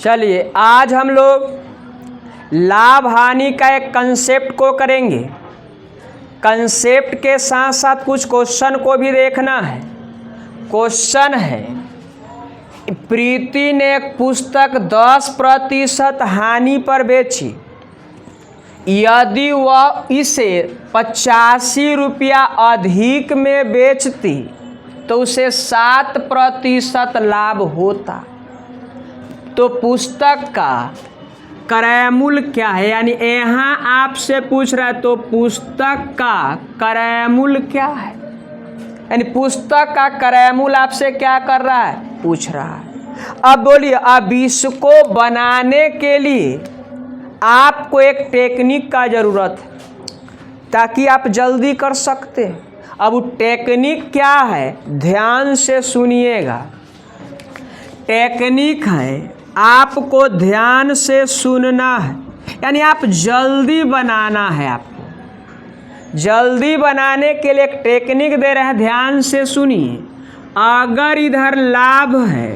चलिए आज हम लोग लाभ हानि का एक कंसेप्ट को करेंगे। कंसेप्ट के साथ साथ कुछ क्वेश्चन को भी देखना है। क्वेश्चन है, प्रीति ने एक पुस्तक 10% हानि पर बेची। यदि वह इसे 85 रुपया अधिक में बेचती तो उसे 7% लाभ होता। तो पुस्तक का क्रय मूल्य क्या है, यानी यहाँ आपसे पूछ रहा है तो पुस्तक का क्रय मूल्य क्या है, यानी पुस्तक का क्रय मूल्य आपसे क्या कर रहा है, पूछ रहा है। अब बोलिए, अब इसको बनाने के लिए आपको एक टेक्निक का ज़रूरत है ताकि आप जल्दी कर सकते हैं। अब वो टेक्निक क्या है, ध्यान से सुनिएगा। टेक्निक है, आपको ध्यान से सुनना है, यानी आप जल्दी बनाना है। आपको जल्दी बनाने के लिए एक टेक्निक दे रहे हैं, ध्यान से सुनिए। अगर इधर लाभ है,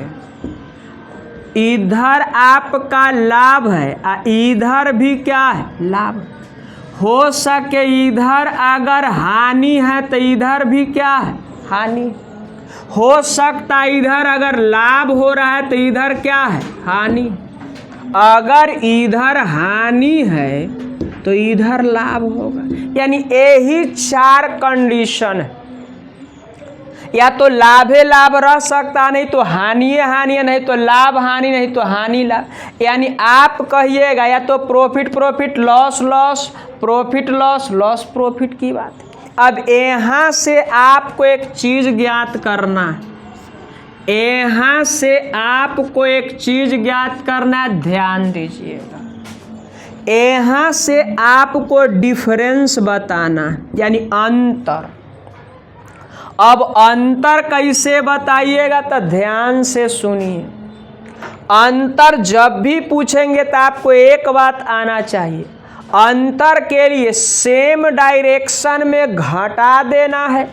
इधर आपका लाभ है, इधर भी क्या है, लाभ। हो सके इधर अगर हानि है तो इधर भी क्या है, हानि। हो सकता है इधर अगर लाभ हो रहा है तो इधर क्या है, हानि। अगर इधर हानि है तो इधर लाभ होगा, यानी यही 4 कंडीशन है। या तो लाभे लाभ रह सकता, नहीं तो हानि हानि, नहीं तो लाभ हानि, नहीं तो हानि लाभ। यानी आप कहिएगा या तो profit profit, loss loss, profit loss, loss profit की बात है। अब यहाँ से आपको एक चीज़ ज्ञात करना है। यहाँ से आपको एक चीज़ ज्ञात करना है, ध्यान दीजिएगा। यहाँ से आपको डिफरेंस बताना है, यानी अंतर। अब अंतर कैसे बताइएगा तो ध्यान से सुनिए। अंतर जब भी पूछेंगे तो आपको एक बात आना चाहिए, अंतर के लिए सेम डायरेक्शन में घटा देना है,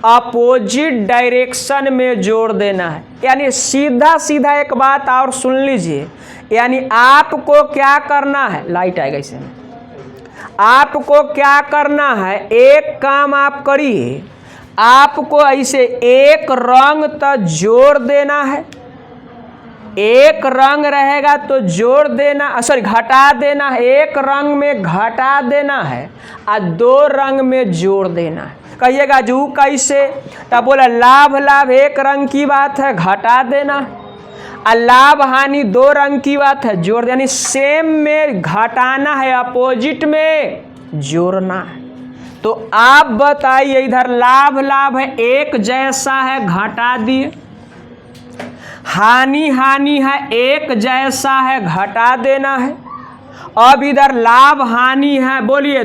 अपोजिट डायरेक्शन में जोड़ देना है। यानी सीधा सीधा एक बात और सुन लीजिए, यानी आपको क्या करना है, लाइट आएगा इसे, आपको क्या करना है, एक काम आप करिए, आपको ऐसे एक रंग तो जोड़ देना है, एक रंग रहेगा तो जोड़ देना, सॉरी घटा देना है। एक रंग में घटा देना है और 2 रंग में जोड़ देना है। कहिएगा जू कैसे, तब बोला लाभ लाभ एक रंग की बात है, घटा देना है, और लाभ हानि 2 रंग की बात है, जोड़ देना। यानी सेम में घटाना है, अपोजिट में जोड़ना है। तो आप बताइए, इधर लाभ लाभ है, एक जैसा है, घटा दिए। हानि हानि है, एक जैसा है, घटा देना है। अब इधर लाभ हानि है, बोलिए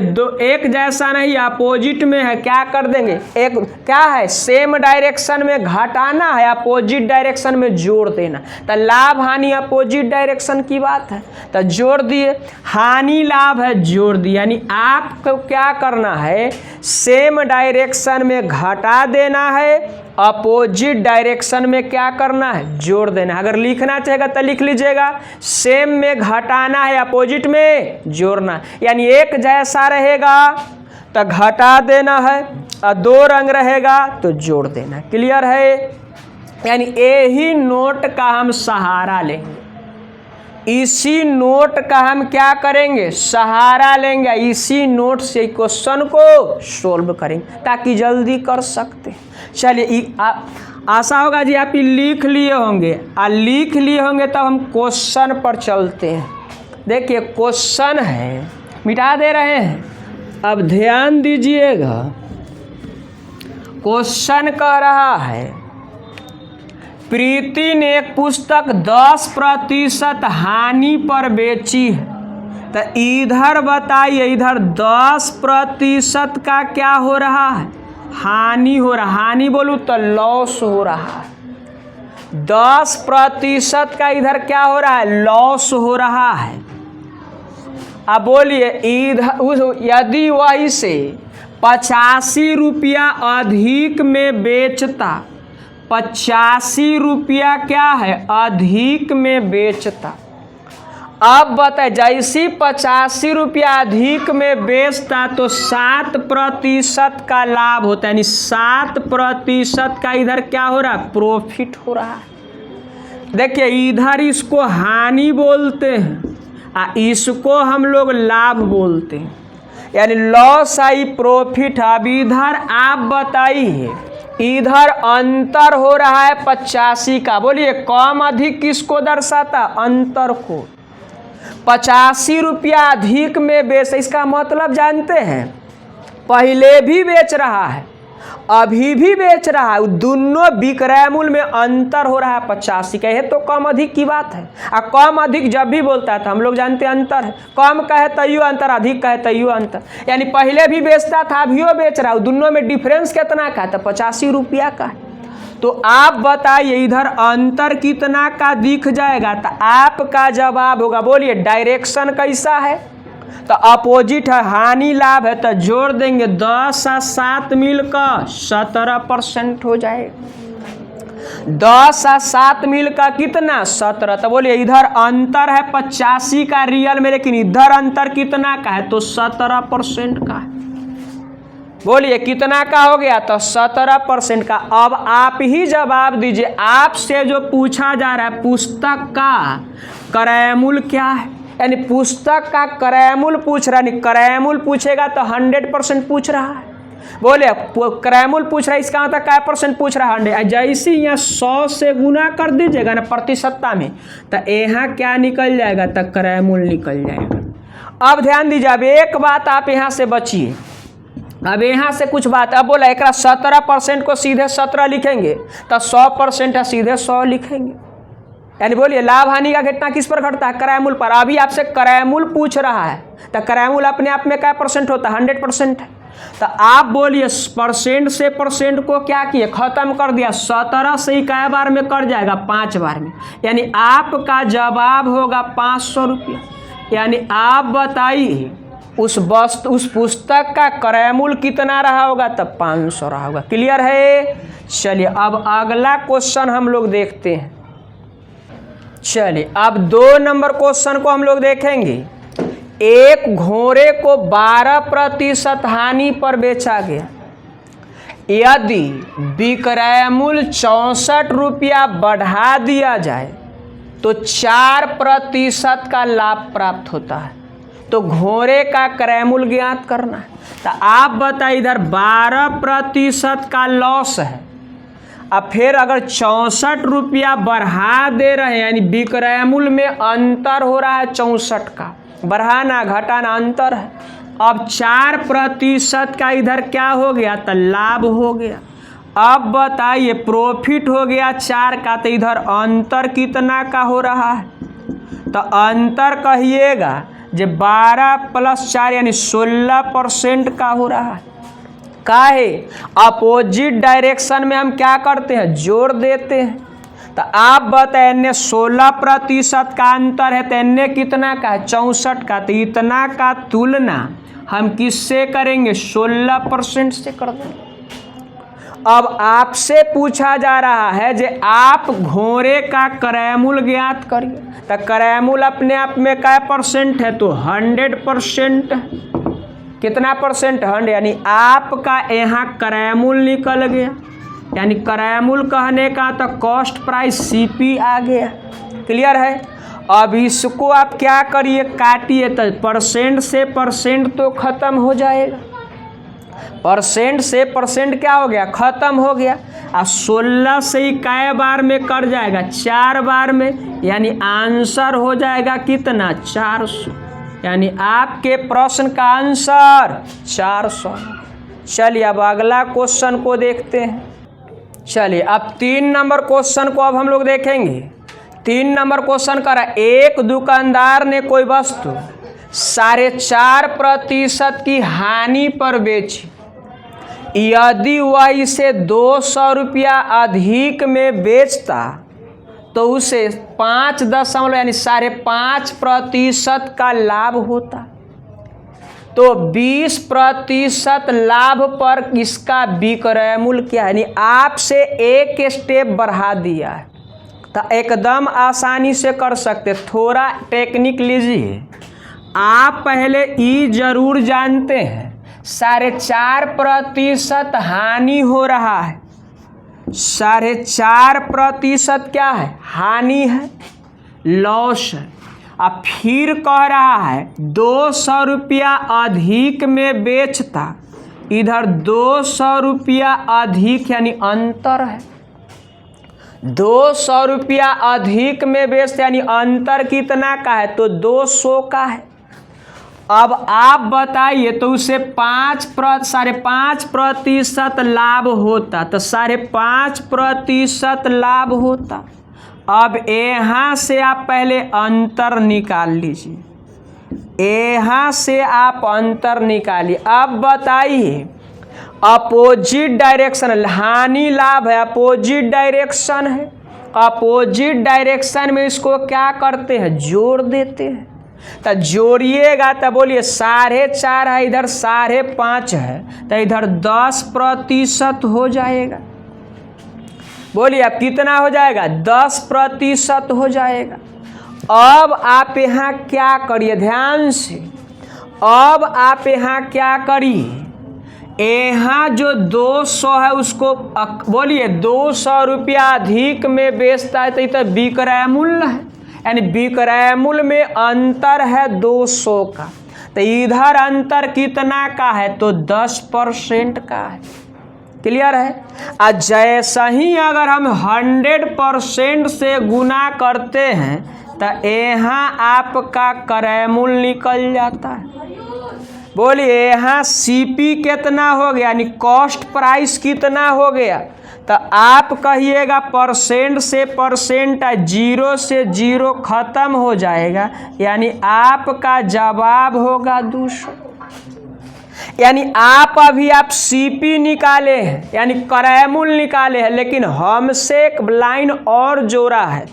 एक जैसा नहीं, अपोजिट में है, क्या कर देंगे, एक क्या है, सेम डायरेक्शन में घटाना है, अपोजिट डायरेक्शन में जोड़ देना। तो लाभ हानि अपोजिट डायरेक्शन की बात है, तो जोड़ दिए। हानि लाभ है, जोड़ दिए। यानी आपको क्या करना है, सेम डायरेक्शन में घटा देना है, अपोजिट डायरेक्शन में क्या करना है, जोड़ देना है। अगर लिखना चाहेगा तो लिख लीजिएगा, सेम में घटाना है, अपोजिट में जोड़ना है। यानी एक जैसा रहेगा तो घटा देना है, और 2 रंग रहेगा तो जोड़ देना है। क्लियर है। यानी यही नोट का हम सहारा लेंगे, इसी नोट का हम क्या करेंगे, सहारा लेंगे। इसी नोट से क्वेश्चन को सोल्व करेंगे ताकि जल्दी कर सकते। चलिए, आशा होगा जी आप लिख लिए होंगे, और लिख लिए होंगे तब हम क्वेश्चन पर चलते हैं। देखिए क्वेश्चन है, मिटा दे रहे हैं, अब ध्यान दीजिएगा। क्वेश्चन कह रहा है, प्रीति ने एक पुस्तक 10% हानि पर बेची है। तो इधर बताइए, इधर 10% का क्या हो रहा है, हानि हो रहा। हानि बोलूँ तो लॉस हो रहा है। 10% का इधर क्या हो रहा है, लॉस हो रहा है। अब बोलिए, इधर यदि वह इसे 85 रुपया अधिक में बेचता 85 रुपया क्या है अधिक में बेचता। अब बताए जैसी 85 रुपया अधिक में बेचता तो 7% का लाभ होता है, यानी 7% का इधर क्या हो रहा है प्रॉफिट हो रहा है। देखिए इधर इसको हानि बोलते हैं इसको हम लोग लाभ बोलते हैं, यानी लॉस आई प्रॉफिट। अब इधर आप बताइए इधर अंतर हो रहा है 85 का, बोलिए कम अधिक किसको दर्शाता अंतर को। 85 रुपया अधिक में बेच, इसका मतलब जानते हैं पहले भी बेच रहा है अभी भी बेच रहा है, दोनों विक्रय मूल्य में अंतर हो रहा है 85 का। यह तो कम अधिक की बात है। कम अधिक जब भी बोलता है तो हम लोग जानते हैं अंतर है, कम कहे तैयो अंतर, अधिक कहे तैयो अंतर, यानी पहले भी बेचता था अभियो बेच रहा है, दोनों में डिफरेंस कितना का है तो 85 रुपया का है। तो आप बताइए इधर अंतर कितना का दिख जाएगा, तो आपका जवाब होगा, बोलिए डायरेक्शन कैसा है तो अपोजिट है, हानि लाभ है, तो जोड़ देंगे 10 और 7 मिलकर 17% हो जाएगा। 10 और 7 मिलकर कितना 17, तो बोलिए इधर अंतर है 85 का रियल में, लेकिन इधर अंतर कितना का है तो 17% का है। बोलिए कितना का हो गया तो 17% का। अब आप ही जवाब दीजिए, आपसे जो पूछा जा रहा है पुस्तक का क्रय मूल्य क्या है, यानी पुस्तक का क्रय मूल्य पूछ रहा है, नहीं क्रय मूल्य पूछेगा तो 100% पूछ रहा है। बोले क्रय मूल्य पूछ रहा है इसका मतलब क्या परसेंट पूछ रहा है 100। जैसे यहाँ 100 से गुना कर दीजिएगा ना प्रतिशतता में तो यहाँ क्या निकल जाएगा तो क्रय मूल्य निकल जाएगा। अब ध्यान दीजिए, अब एक बात आप यहाँ से बचिए, अब यहाँ से कुछ बात। अब बोला एक 17% को सीधे 17 लिखेंगे तो 100% है सीधे 100 लिखेंगे, यानी बोलिए लाभ हानि का घटना किस पर घटता है क्रय मूल्य पर। अभी आपसे क्रय मूल्य पूछ रहा है तो क्रय मूल्य अपने आप में क्या परसेंट होता है 100% है। तो आप बोलिए परसेंट से परसेंट को क्या किए खत्म कर दिया, 17 से ही कै बार में कर जाएगा 5 बार में, यानी आपका जवाब होगा 500 रुपया। यानी आप बताइए उस पुस्तक का क्रय मूल्य कितना रहा होगा तब 500 रहा होगा। क्लियर है। चलिए अब अगला क्वेश्चन हम लोग देखते हैं। चलिए अब 2 नंबर क्वेश्चन को हम लोग देखेंगे। एक घोड़े को 12% हानि पर बेचा गया, यदि विक्रय मूल्य 64 रुपया बढ़ा दिया जाए तो 4% का लाभ प्राप्त होता है। तो घोड़े का क्रय मूल्य ज्ञात करना है। तो आप बताइए इधर 12% का लॉस है, अब फिर अगर 64 रुपया बढ़ा दे रहे हैं, यानी विक्रय मूल्य में अंतर हो रहा है 64 का, बढ़ाना घटाना अंतर है। अब 4% का इधर क्या हो गया तो लाभ हो गया। अब बताइए प्रॉफिट हो गया 4 का, तो इधर अंतर कितना का हो रहा है तो अंतर कहिएगा जो 12 + 4 यानी 16% का हो रहा है। का है अपोजिट डायरेक्शन में हम क्या करते हैं जोड़ देते हैं। तो आप बताएं 16% का अंतर है तो इन्ने कितना का है 64 का, तो इतना का तुलना हम किससे करेंगे 16% से कर देंगे। अब आपसे पूछा जा रहा है जो आप घोड़े का क्रय मूल्य ज्ञात करिए, तो क्रय मूल्य अपने आप में क्या परसेंट है तो 100% है। कितना परसेंट 100, यानी आपका यहाँ क्रय मूल्य निकल गया, यानी क्रय मूल्य कहने का तो कॉस्ट प्राइस CP आ गया। क्लियर है। अब इसको आप क्या करिए काटिए तो परसेंट से परसेंट तो खत्म हो जाएगा, परसेंट से परसेंट क्या हो गया खत्म हो गया। और 16 से ही कै बार में कर जाएगा 4 बार में, यानी आंसर हो जाएगा कितना 400, यानी आपके प्रश्न का आंसर 400। चलिए अब अगला क्वेश्चन को देखते हैं। चलिए अब 3 नंबर क्वेश्चन को अब हम लोग देखेंगे। 3 नंबर क्वेश्चन करा, एक दुकानदार ने कोई वस्तु 4.5% की हानि पर बेची, यदि वह इसे 200 रुपया अधिक में बेचता तो उसे 5 यानी 5.5% का लाभ होता। तो 20% लाभ पर इसका विक्रय मूल्य क्या है, यानी आपसे एक स्टेप बढ़ा दिया है। तो एकदम आसानी से कर सकते, थोड़ा टेक्निक लीजिए। आप पहले ई जरूर जानते हैं 4.5% हानि हो रहा है, 4.5% क्या है, हानि है, लॉस है। अब फिर कह रहा है 200 रुपया अधिक में बेचता, इधर 200 रुपया अधिक यानी अंतर है, 200 रुपया अधिक में बेचते यानी अंतर कितना का है, तो 200 का है। अब आप बताइए तो उसे 5.5% लाभ होता, तो 5.5% लाभ होता। अब यहाँ से आप पहले अंतर निकाल लीजिए, यहाँ से आप अंतर निकालिए। अब बताइए अपोजिट डायरेक्शन, हानि लाभ है, अपोजिट डायरेक्शन है, अपोजिट डायरेक्शन में इसको क्या करते हैं, जोड़ देते हैं। तो जोड़िएगा तो बोलिए 4.5 है, इधर 5.5 है, तो इधर 10% हो जाएगा। बोलिए अब कितना हो जाएगा, 10% हो जाएगा। अब आप यहाँ क्या करिए, ध्यान से, अब आप यहाँ क्या करिए, यहाँ जो 200 है उसको बोलिए 200 रुपया अधिक में बेचता है, तो इधर विक्रय मूल्य है, यानी विक्रय मूल्य में अंतर है 200 का, तो इधर अंतर कितना का है, तो 10% का है। क्लियर है। आज जैसा ही अगर हम 100% से गुना करते हैं तो यहाँ आपका क्रय मूल्य निकल जाता है। बोलिए यहाँ सीपी कितना हो गया, यानी कॉस्ट प्राइस कितना हो गया, तो आप कहिएगा परसेंट से परसेंट 0 से 0 खत्म हो जाएगा, यानी आपका जवाब होगा 200। यानी आप सीपी निकाले हैं, यानी क्रय मूल्य निकाले हैं, लेकिन हमसे एक लाइन और जोड़ा है।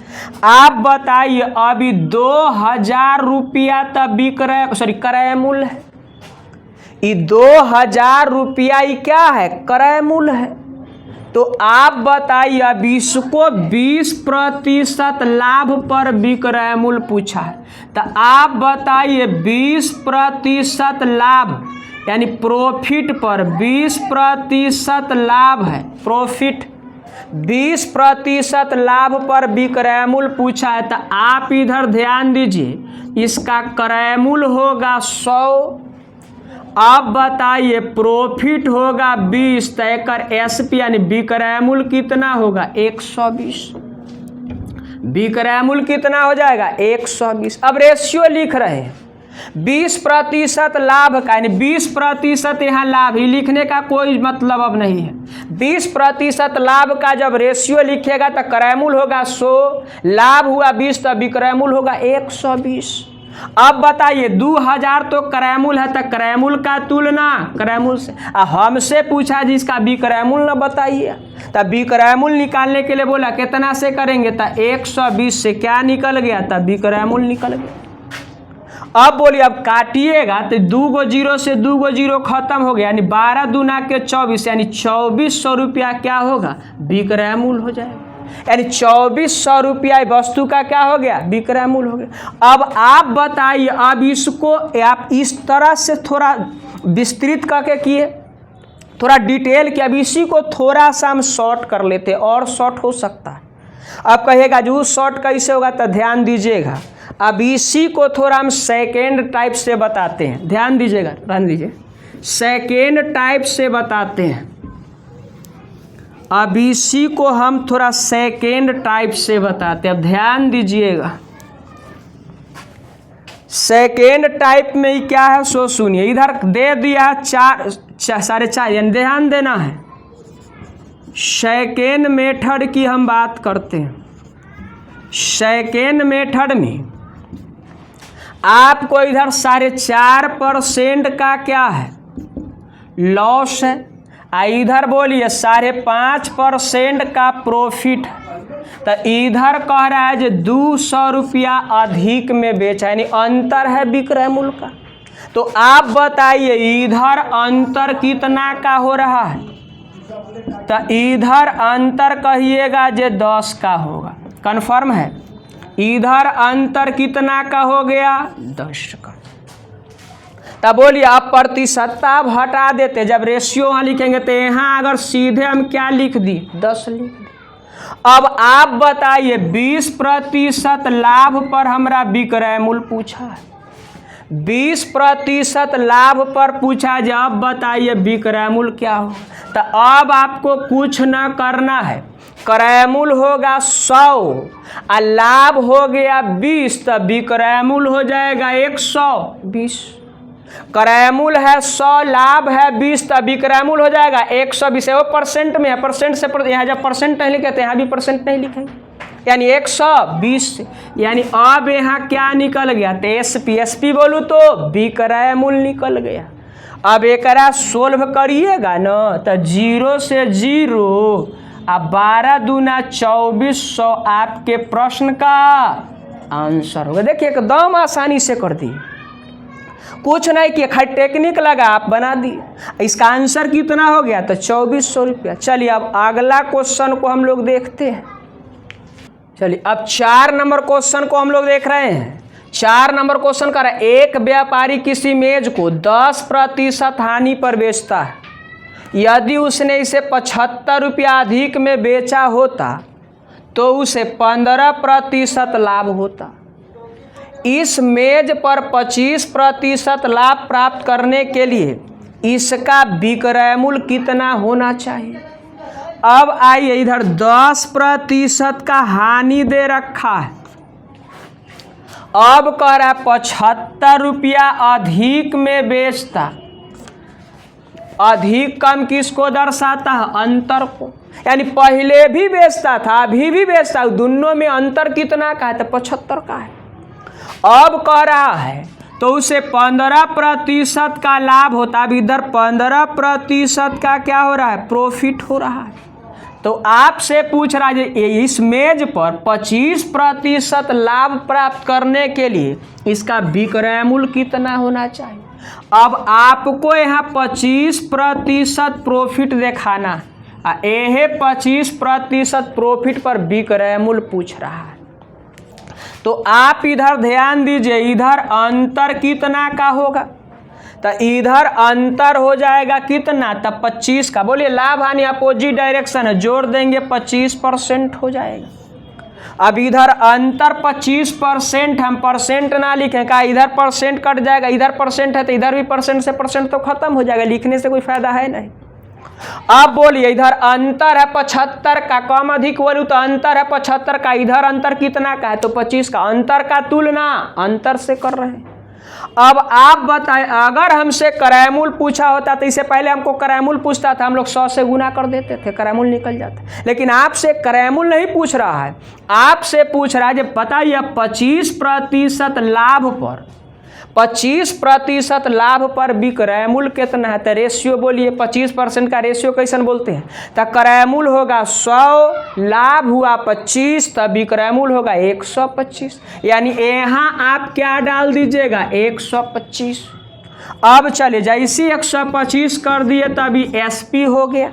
आप बताइए अभी 2000 रुपया तब क्रय मूल्य है, ये 2000 रुपया ही क्या है, क्रय मूल्य है। तो आप बताइए अब इसको 20% लाभ पर विक्रय मूल्य पूछा है, तो आप बताइए 20% लाभ यानी प्रॉफिट पर 20% लाभ है, प्रॉफिट 20% लाभ पर विक्रय मूल्य पूछा है, तो आप इधर ध्यान दीजिए, इसका क्रय मूल्य होगा 100। अब बताइए प्रॉफिट होगा 20, तो एक एसपी यानी विक्रय मूल्य कितना होगा, 120। विक्रय मूल्य कितना हो जाएगा, 120। अब रेशियो लिख रहे हैं 20% लाभ का, यानी 20% यहाँ लाभ ही लिखने का कोई मतलब अब नहीं है। 20% लाभ का जब रेशियो लिखेगा तो क्रय मूल्य होगा 100, लाभ हुआ 20, तो विक्रय मूल्य होगा 120। अब बताइए 2000 तो क्रय मूल्य है, तो क्रय मूल्य का तुलना क्रय मूल्य से, हमसे पूछा जिसका विक्रय मूल्य न बताइए, तो विक्रय मूल्य निकालने के लिए बोला कितना से करेंगे, तो 120 से क्या निकल गया, तब विक्रय मूल्य निकल गया। अब बोलिए अब काटिएगा तो 2 गो 0 से 2 गो 0 खत्म हो गया, यानी 12 दूना के 24, यानी 2400 रुपया क्या होगा, विक्रय मूल्य हो जाएगा। यानी 2400 रुपया वस्तु का क्या हो गया, विक्रय मूल्य हो गया। अब आप बताइए, अब इसको आप इस तरह से थोड़ा विस्तृत करके किए, थोड़ा डिटेल किया, अब इसी को थोड़ा सा हम शॉर्ट कर लेते, और शॉर्ट हो सकता है। अब कहिएगा जो शॉर्ट कैसे होगा, तो ध्यान दीजिएगा, अब इसी को थोड़ा हम सेकेंड टाइप से बताते हैं, ध्यान दीजिएगा, ध्यान दीजिए, सेकेंड टाइप से बताते हैं। अब इसी को हम थोड़ा सेकेंड टाइप से बताते हैं, अब ध्यान दीजिएगा। सेकेंड टाइप में ही क्या है सो सुनिए, इधर दे दिया 4.5, यानी ध्यान देना है। सेकेंड मेथड की हम बात करते हैं। सेकेंड मेथड में आपको इधर 4.5% का क्या है, लॉस है, इधर बोलिए 5.5% का प्रॉफिट है। तो इधर कह रहा है जो 200 रुपया अधिक में बेचा, यानी अंतर है विक्रय मूल्य का। तो आप बताइए इधर अंतर कितना का हो रहा है? तो इधर अंतर कहिएगा जे 10 का होगा। कन्फर्म है? इधर अंतर कितना का हो गया? 10 का। तब बोलिए अब प्रतिशतता अब हटा देते, जब रेशियो वहाँ लिखेंगे तो यहाँ अगर सीधे हम क्या लिख दी? 10 लिख दी। अब आप बताइए 20% लाभ पर हमरा विक्रय मूल्य पूछा है, 20% लाभ पर पूछा, जब बताइए विक्रय मूल्य क्या हो। तो अब आपको कुछ न करना है, क्रय मूल्य होगा 100 और लाभ हो गया 20, तो विक्रय मूल्य हो जाएगा 120। क्रय मूल्य है 100, लाभ है 20, तो विक्रय मूल्य हो जाएगा 120। वो परसेंट में है, परसेंट से यहाँ जब परसेंट नहीं लिखे तो यहाँ भी परसेंट नहीं लिखेंगे, यानी 120। यानी अब यहाँ क्या निकल गया? तो एसपी बोलूँ तो विक्रय मूल्य निकल गया। अब एकरा सोल्व करिएगा न तो 0 से 0 अब 12 दूना 2400 आपके प्रश्न का आंसर होगा। देखिए एकदम आसानी से कर दिए, कुछ नहीं किया, खाली टेक्निक लगा आप बना दिए। इसका आंसर कितना हो गया? तो 2400 रुपया। चलिए अब अगला क्वेश्चन को हम लोग देखते हैं। चलिए अब 4 नंबर क्वेश्चन को हम लोग देख रहे हैं। 4 नंबर क्वेश्चन कर रहा है, एक व्यापारी किसी मेज को 10% हानि पर बेचता है। यदि उसने इसे 75 रुपया अधिक में बेचा होता तो उसे 15% लाभ होता। इस मेज पर 25% लाभ प्राप्त करने के लिए इसका विक्रय मूल्य कितना होना चाहिए? अब आइए इधर 10% का हानि दे रखा है, अब कह रहा है 75 रुपया अधिक में बेचता। अधिक कम किसको दर्शाता है? अंतर को। यानी पहले भी बेचता था अभी भी बेचता है, दोनों में अंतर कितना का है? तो 75 का है। अब कह रहा है तो उसे 15% का लाभ होता। अब इधर 15% का क्या हो रहा है? प्रॉफिट हो रहा है। तो आपसे पूछ रहा है इस मेज पर 25% लाभ प्राप्त करने के लिए इसका विक्रय मूल्य कितना होना चाहिए। अब आपको यहाँ 25% प्रॉफिट दिखाना है, यह 25% प्रॉफिट पर विक्रय मूल्य पूछ रहा है। तो आप इधर ध्यान दीजिए, इधर अंतर कितना का होगा? तो इधर अंतर हो जाएगा कितना? तब 25 का। बोलिए लाभ हानि अपोजिट डायरेक्शन है, जोड़ देंगे 25% हो जाएगा। अब इधर अंतर 25%, हम परसेंट ना लिखें, का इधर परसेंट कट जाएगा, इधर परसेंट है तो इधर भी परसेंट से परसेंट तो खत्म हो जाएगा, लिखने से कोई फायदा है नहीं। अब बोलिए इधर अंतर है 75 का, कम अधिक बोलूँ तो अंतर है 75 का, इधर अंतर कितना का है? तो 25 का। अंतर का तुलना अंतर से कर रहे हैं। अब आप बताएं अगर हमसे क्रय मूल्य पूछा होता तो इससे पहले हमको क्रय मूल्य पूछता था, हम लोग 100 से गुना कर देते थे, क्रय मूल्य निकल जाता। लेकिन आपसे क्रय मूल्य नहीं पूछ रहा है, आपसे पूछ रहा है जो बताइए 25% लाभ पर, 25% लाभ पर विक्रय मूल्य कितना है? तो रेशियो बोलिए 25% का रेशियो कैसन बोलते हैं? तो क्रय मूल्य होगा 100, लाभ हुआ 25, तब विक्रय मूल्य होगा 125। यानी यहाँ आप क्या डाल दीजिएगा? 125। अब चलिए जैसे 125 कर दिए तभी एसपी हो गया।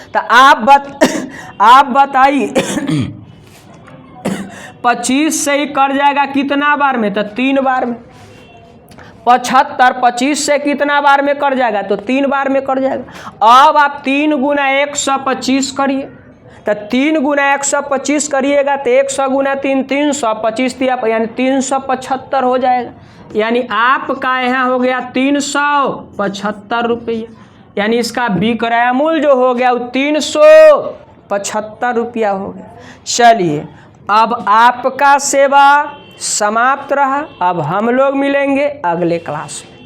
तो आप बताइए 25 से ही कर जाएगा कितना बार में? तो 3 बार में। 75 25 से कितना बार में कर जाएगा? तो 3 बार में कर जाएगा। अब आप 3 गुना 125 करिए, तो 3 गुना 125 करिएगा तो 100 गुना 3 325 दिया, यानी 375 हो जाएगा। यानी आपका यहाँ हो गया 375 रुपये, यानी इसका विक्रय मूल्य जो हो गया वो 375 रुपया हो गया। चलिए अब आपका सेवा समाप्त रहा। अब हम लोग मिलेंगे अगले क्लास में।